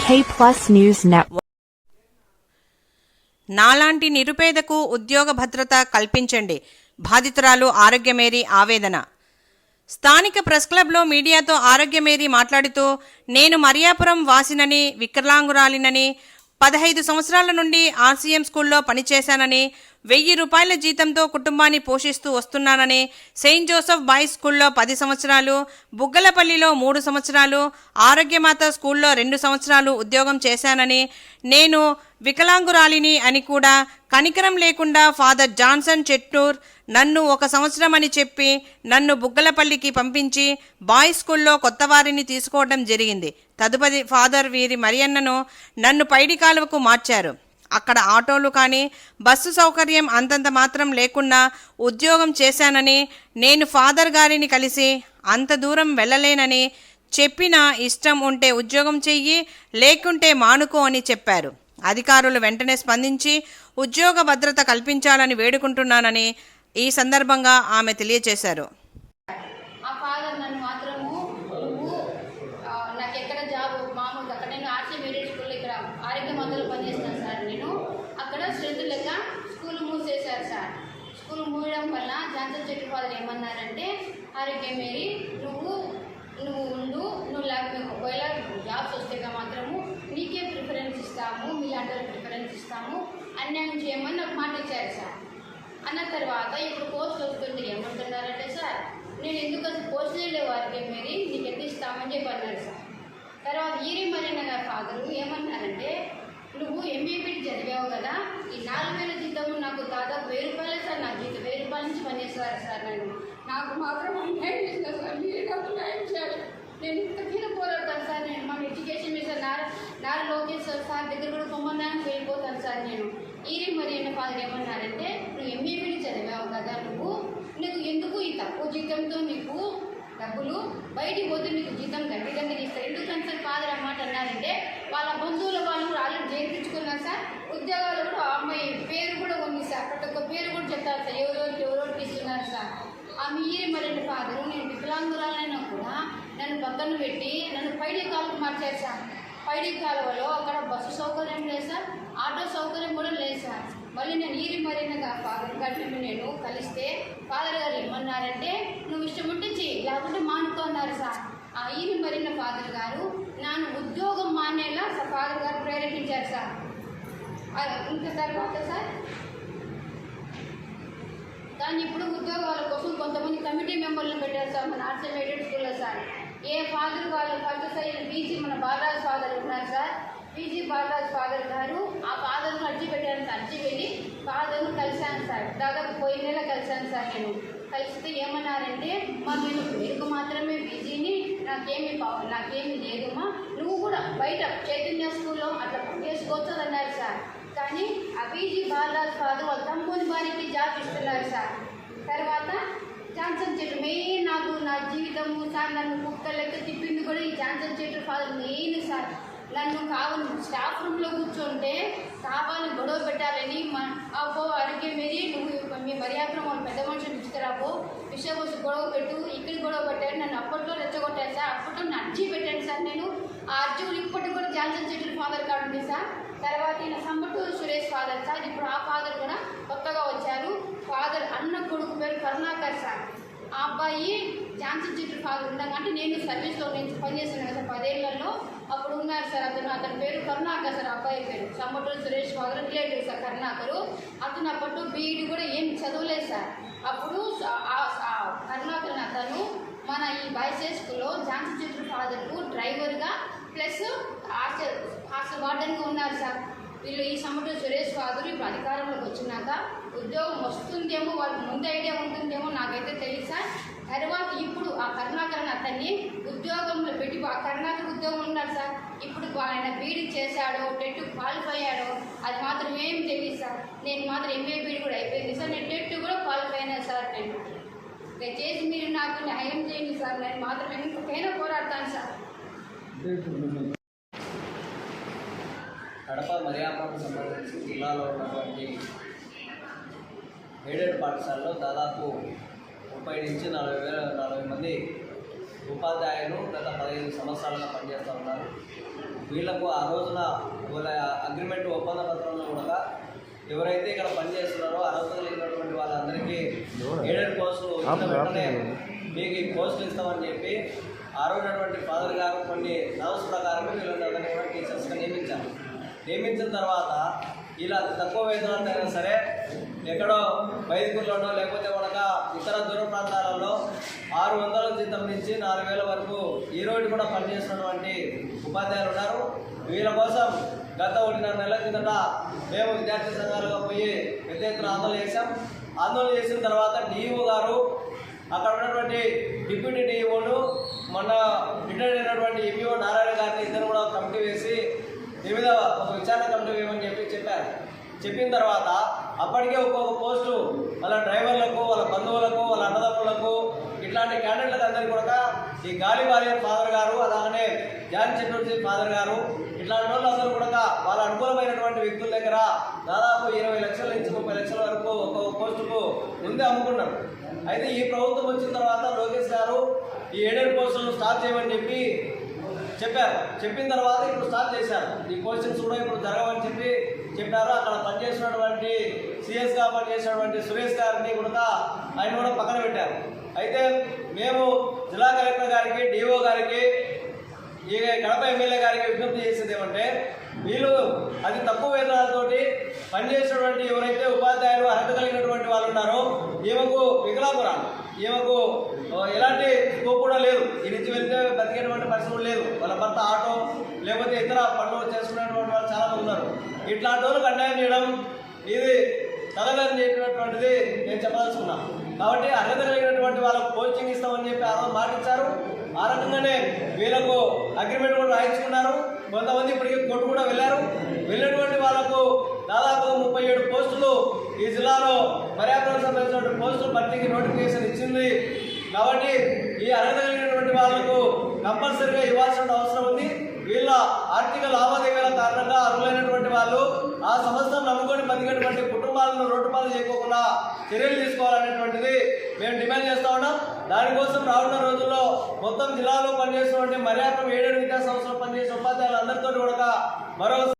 K+ News Network. నాలాంటి నిరుపేదకు ఉద్యోగ భద్రత కల్పించండి. బాధితురాలు ఆరోగ్యమేరీ ఆవేదన. స్థానిక ప్రెస్ క్లబ్లో మీడియాతో ఆరోగ్యమేరీ మాట్లాడుతూ, నేను మరియాపురం వాసినని, వికలాంగురాలినని, 15 సంవత్సరాల నుండి RCM స్కూల్లో పనిచేశానని, 1000 రూపాయల జీతంతో కుటుంబాన్ని పోషిస్తూ వస్తున్నానని, సెయింట్ జోసెఫ్ బాయ్స్ స్కూల్లో 10 సంవత్సరాలు, బుగ్గలపల్లిలో 3 సంవత్సరాలు, ఆరోగ్యమాత స్కూల్లో 2 సంవత్సరాలు ఉద్యోగం చేశానని, నేను వికలాంగురాలిని అని కూడా కనికరం లేకుండా ఫాదర్ జాన్సన్ చెట్టూర్ నన్ను 1 సంవత్సరం అని చెప్పి నన్ను బుగ్గలపల్లికి పంపించి బాయ్స్ స్కూల్లో కొత్త వారిని తీసుకోవడం జరిగింది. తదుపరి ఫాదర్ వీరి మరియన్నను నన్ను పైడి కాలువకు మార్చారు. అక్కడ ఆటోలు కానీ బస్సు సౌకర్యం అంతంత మాత్రం లేకుండా ఉద్యోగం చేశానని, నేను ఫాదర్ గారిని కలిసి అంత దూరం వెళ్ళలేనని చెప్పినా ఇష్టం ఉంటే ఉద్యోగం చెయ్యి, లేకుంటే మానుకో అని చెప్పారు. అధికారులు వెంటనే స్పందించి ఉద్యోగ భద్రత కల్పించాలని వేడుకుంటున్నానని ఈ సందర్భంగా ఆమె తెలియజేశారు. స్కూల్ మూయడం వల్ల జాన్సన్ చెట్టు ఫాదర్ ఏమన్నారంటే, ఆరోగ్యమేరీ నువ్వు ఉండు, ఒకవేళ జాబ్స్ వస్తే మాత్రము నీకే ప్రిఫరెన్స్ ఇస్తాము, మీలాంటి ప్రిఫరెన్స్ ఇస్తాము, అన్యాయం చేయమని నాకు మాట ఇచ్చారు సార్. అన్న తర్వాత ఇప్పుడు పోస్టులు వస్తుంది ఏమంటున్నారంటే, సార్ నేను ఎందుకు అసలు పోస్టులే లేవు ఆరోగ్యమేరీ, నీకు ఎంత ఇస్తామని చెప్పి అన్నారు సార్. తర్వాత ఈరి మరీనా గారి ఫాదరు ఏమన్నారంటే, నువ్వు MABD చదివావు కదా, ఈ 4000 జీతం నాకు దాదాపు 1000 రూపాయలే సార్, నా జీతం 1000 రూపాయల నుంచి పనిచేస్తారు సార్. నాకు మాత్రం అన్యాయం చేశారు సార్, మీరు నాకు న్యాయం చేయాలి. నేను ఇంతకైనా పోరాడతాను సార్. నేను మన education minister Nara Lokesh sir దగ్గర కూడా పొమ్మన్నాను, వెళ్ళిపోతాను సార్. నేను ఈరి మరీనా ఫాదర్ ఏమన్నారంటే, నువ్వు MABD చదివావు కదా, నీకు ఎందుకు ఈ తక్కువ జీతంతో నీకు డబ్బులు, బయటికి పోతే నీకు జీతం గట్టిగా ఇస్తారు. ఎందుకని సార్ ఫాదర్ అన్నమాట అన్నారంటే, వాళ్ళ బంధువుల వాళ్ళు కూడా ఆల్రెడీ చేయించుకున్నారు సార్. ఉద్యోగాలు కూడా అమ్మాయి పేరు కూడా ఉంది సార్, ప్రతి ఒక్క పేరు కూడా చెప్తారు సార్, ఎవరోకి ఇస్తున్నారు సార్. ఆమె ఈరి మరీనా ఫాదరు నేను వికలాంగురాలైనా కూడా నన్ను పక్కన పెట్టి నన్ను పైడి కాలువకు మార్చారు సార్. పైడి కాలువలో అక్కడ బస్సు సౌకర్యం లేదు సార్, ఆటో సౌకర్యం కూడా లేదు సార్. మళ్ళీ నేను ఈరి మరీనా ఫాదర్ గారిని నేను కలిస్తే ఫాదర్ గారు ఏమన్నారంటే, నువ్వు ఇష్టం ఉంటే చెయ్యి, లేకుంటే మానుకో అన్నారు సార్. ఆ ఈరి మరీనా ఫాదర్ గారు నన్ను ఉద్యోగం మానేలా ఫాదర్ గారు ప్రేరేపించారు సార్. ఇంకా తర్వాత సార్ దాన్ని ఇప్పుడు ఉద్యోగాల కోసం కొంతమంది కమిటీ మెంబర్లను పెట్టారు సార్ మన RCM స్కూల్లో సార్. ఏ ఫాదర్ వాళ్ళు ఫస్ట్ సార్ PG మన బాలరాజ్ ఫాదర్ ఉన్నారు సార్, PG బాలరాజ్ ఫాదర్ గారు ఆ ఫాదర్ను అర్జీ పెట్టాను సార్. అర్జీ వెళ్ళి ఫాదర్ను కలిశాను సార్, దాదాపు పోయిన నెల కలిశాను సార్. నేను కలిస్తే ఏమన్నారంటే, నేను పేరుకు మాత్రమే PGని, నాకేమీ లేదమ్మా, నువ్వు కూడా బయట చైతన్య స్కూల్లో అట్లా పనిచేసుకోవచ్చు అన్నారు సార్. కానీ ఆ PG బాలరాజ్ ఫాదర్ వాళ్ళ తమ్ముని వారికి జాబ్ ఇస్తున్నారు సార్. తర్వాత జాన్సన్ చెట్టు మెయిన్ నాకు నా జీవితము సార్, నన్ను కుక్కలెక్క తిప్పింది కూడా ఈ జాన్సన్ చెట్టు ఫాదర్ మెయిన్ సార్. నన్ను స్టాఫ్ రూమ్లో కూర్చుంటే కావాలని గొడవ పెట్టాలని అబ్బో ఆరోగ్యమేరీ నువ్వు మీ మరియాపురం వాళ్ళు పెద్ద మనుషులు ఇచ్చుకురాబో, విషయం వచ్చి గొడవ పెట్టు, ఇక్కడ గొడవ పెట్టారు, నన్ను అప్పట్లో రెచ్చగొట్టారు సార్. అప్పట్లో నన్ను అర్జీ పెట్టాను సార్. నేను ఆ అర్జీలు ఇప్పటికి కూడా జాన్సన్ చెట్టు ఫాదర్ కార్డు ఉంది సార్. తర్వాత ఈయన సంబటూరు సురేష్ ఫాదర్ సార్, ఇప్పుడు ఆ ఫాదర్ కూడా కొత్తగా వచ్చారు. ఫాదర్ అన్న కొడుకు పేరు కరుణాకర్ సార్. ఆ అబ్బాయి జాన్సన్ చెట్టు ఫాదర్ ఉండగా, అంటే నేను సర్వీస్లో నేను పనిచేస్తున్నాను సార్ 10 ఏళ్లలో, అప్పుడు ఉన్నారు సార్. అతని పేరు కరుణాకర్ సార్. అబ్బాయి పేరు Sambaturu Suresh father relative sir Karunakar. అతను అప్పట్లో BEd కూడా ఏం చదవలేదు సార్. అప్పుడు కరుణాకర్ అతను మన ఈ బాయ్స్ స్కూల్లో జాన్సన్ చెట్టు ఫాదర్కు డ్రైవర్గా ప్లస్ హాస్టల్ వార్డెన్గా ఉన్నారు సార్. వీళ్ళు ఈ సంబటూరు సురేష్ ఫాదర్ ఇప్పుడు అధికారంలోకి వచ్చినాక ఉద్యోగం వస్తుందేమో, వాళ్ళకి ముందు ఐడియా ఉంటుందేమో, నాకైతే తెలియదు సార్. తర్వాత ఇప్పుడు ఆ కరుణాకర్ అతన్ని ఉద్యోగంలో పెట్టి, ఆ కరుణాకర్ ఉద్యోగం ఉన్నారు సార్. ఇప్పుడు ఆయన BEd చేశాడో, టెట్ క్వాలిఫై అయ్యాడో అది మాత్రం ఏం తెలియదు సార్. నేను మాత్రం MABD కూడా అయిపోయింది సార్, నేను టెట్ కూడా క్వాలిఫై అయినా సార్. నేను దయచేసి మీరు నాకు న్యాయం చేయండి సార్, నేను మాత్రం ఇంకొకైనా పోరాడతాను సార్. కడప మరియాపురం సంబంధించి జిల్లాలో ఉన్నటువంటి ఎయిడెడ్ పాఠశాలలో దాదాపు 30 నుంచి 40 మంది ఉపాధ్యాయులు గత 15 సంవత్సరాలుగా పనిచేస్తూ ఉన్నారు. వీళ్ళకు ఆ రోజున వాళ్ళ అగ్రిమెంట్ ఒప్పంద పత్రంలో కూడా ఎవరైతే ఇక్కడ పనిచేస్తున్నారో అర్హత కలిగినటువంటి వాళ్ళందరికీ ఏడెడ్ పోస్టులు వచ్చిన వెంటనే మీకు ఈ పోస్టులు ఇస్తామని చెప్పి ఆ రోజునటువంటి ఫాదర్ గారు కొన్ని నర్వ్స్ ప్రకారం వీళ్ళందరినీ కూడా టీచర్స్గా నియమించారు. నియమించిన తర్వాత ఇలా తక్కువ వేతనాలు అయినా సరే ఎక్కడో బయటకుల్లోనో లేకపోతే కనుక ఇతర దూర ప్రాంతాలలో 600 జీతం నుంచి 4,000 వరకు ఈ రోజు కూడా పనిచేస్తున్నటువంటి ఉపాధ్యాయులు ఉన్నారు. వీళ్ళ కోసం గత 1.5 నెలల కిందట మేము విద్యార్థి సంఘాలుగా పోయి పెద్ద ఎత్తున ఆందోళన చేశాం. ఆందోళన చేసిన తర్వాత డిఈఓ గారు అక్కడ ఉన్నటువంటి డిప్యూటీ డిఈఓను మొన్న రిటైర్డ్ అయినటువంటి ఎంఈఓ నారాయణ గారిని ఇద్దరు కూడా కమిటీ వేసి దీని మీద ఒక విచారణ కమిటీ వేయమని చెప్పారు. చెప్పిన తర్వాత అప్పటికే ఒక్కొక్క పోస్టు వాళ్ళ డ్రైవర్లకు, వాళ్ళ బంధువులకు, వాళ్ళ అన్నదమ్ములకు, ఇట్లాంటి క్యాండిడేట్లకు అందరికీ కూడా ఈ గాలి వారియర్ ఫాదర్ గారు, అలాగనే జాన్ చటర్జీ ఫాదర్ గారు, ఇట్లాంటి వాళ్ళు అందరూ కూడా వాళ్ళ అనుకూలమైనటువంటి వ్యక్తుల దగ్గర దాదాపు 20 లక్షల నుంచి 30 లక్షల వరకు ఒక్కొక్క పోస్టుకు ముందే అమ్ముకున్నారు. అయితే ఈ ప్రభుత్వం వచ్చిన తర్వాత లోకేష్ గారు ఈ ఏడెడ్ పోస్టులను స్టార్ట్ చేయమని చెప్పారు. చెప్పిన తర్వాత ఇప్పుడు స్టార్ట్ చేశారు. ఈ పోస్టింగ్స్ కూడా ఇప్పుడు జరగవని చెప్పారు. అక్కడ పనిచేసినటువంటి సిఎస్గా పనిచేసినటువంటి సురేష్ గారిని కూడా ఆయన కూడా పక్కన పెట్టారు. అయితే మేము జిల్లా కలెక్టర్ గారికి, డిఓ గారికి, ఈ కడప ఎమ్మెల్యే గారికి విజ్ఞప్తి చేసేది ఏమంటే, వీళ్ళు అతి తక్కువ వేతనాలతోటి పనిచేసినటువంటి ఎవరైతే ఉపాధ్యాయులు అర్హత కలిగినటువంటి వాళ్ళు ఉన్నారో ఈమెకు వికలాంగురాలు, ఈమెకు ఎలాంటి స్కోప్ కూడా లేదు. ఈ నుంచి వెళ్తే బతికేటువంటి పరిస్థితులు లేదు. వాళ్ళ భర్త ఆటో లేకపోతే ఇతర పనులు చేసుకునేటువంటి వాళ్ళు చాలా మంది ఉన్నారు. ఇట్లాంటి వాళ్ళకి అన్యాయం చేయడం ఇది తలగని చెప్పినటువంటిది నేను చెప్పదలుచుకున్నాను. కాబట్టి అర్హత కలిగినటువంటి వాళ్ళకు కోచింగ్ ఇస్తామని చెప్పి ఆ రోజు మాట ఇచ్చారు. ఆ రకంగానే వీళ్ళకు అగ్రిమెంట్ కూడా రాయించుకున్నారు. కొంతమంది ఇప్పటికీ కోర్టు కూడా వెళ్ళినటువంటి వాళ్ళకు దాదాపు 37 పోస్టులు ఈ జిల్లాలో పర్యావరణ సంబంధించినటువంటి పోస్టులు భర్తీకి నోటిఫికేషన్ ఇచ్చింది. కాబట్టి ఈ అర్హత కలిగినటువంటి వాళ్ళకు కంపల్సరీగా ఇవ్వాల్సిన అవసరం ఉంది. వీళ్ళ ఆర్థిక లావాదేవీల కారణంగా అర్హులైనటువంటి వాళ్ళు ఆ సంస్థను నమ్ముకొని బతికేటువంటి కుటుంబాలను రోడ్డుపాలు చేయకోకుండా చర్యలు తీసుకోవాలనేటువంటిది మేము డిమాండ్ చేస్తూ ఉన్నాం. దానికోసం రానున్న రోజుల్లో మొత్తం జిల్లాలో పనిచేస్తున్నటువంటి మర్యాద 7 విద్యా సంస్థలు పనిచేసే ఉపాధ్యాయులందరితో కూడా మరో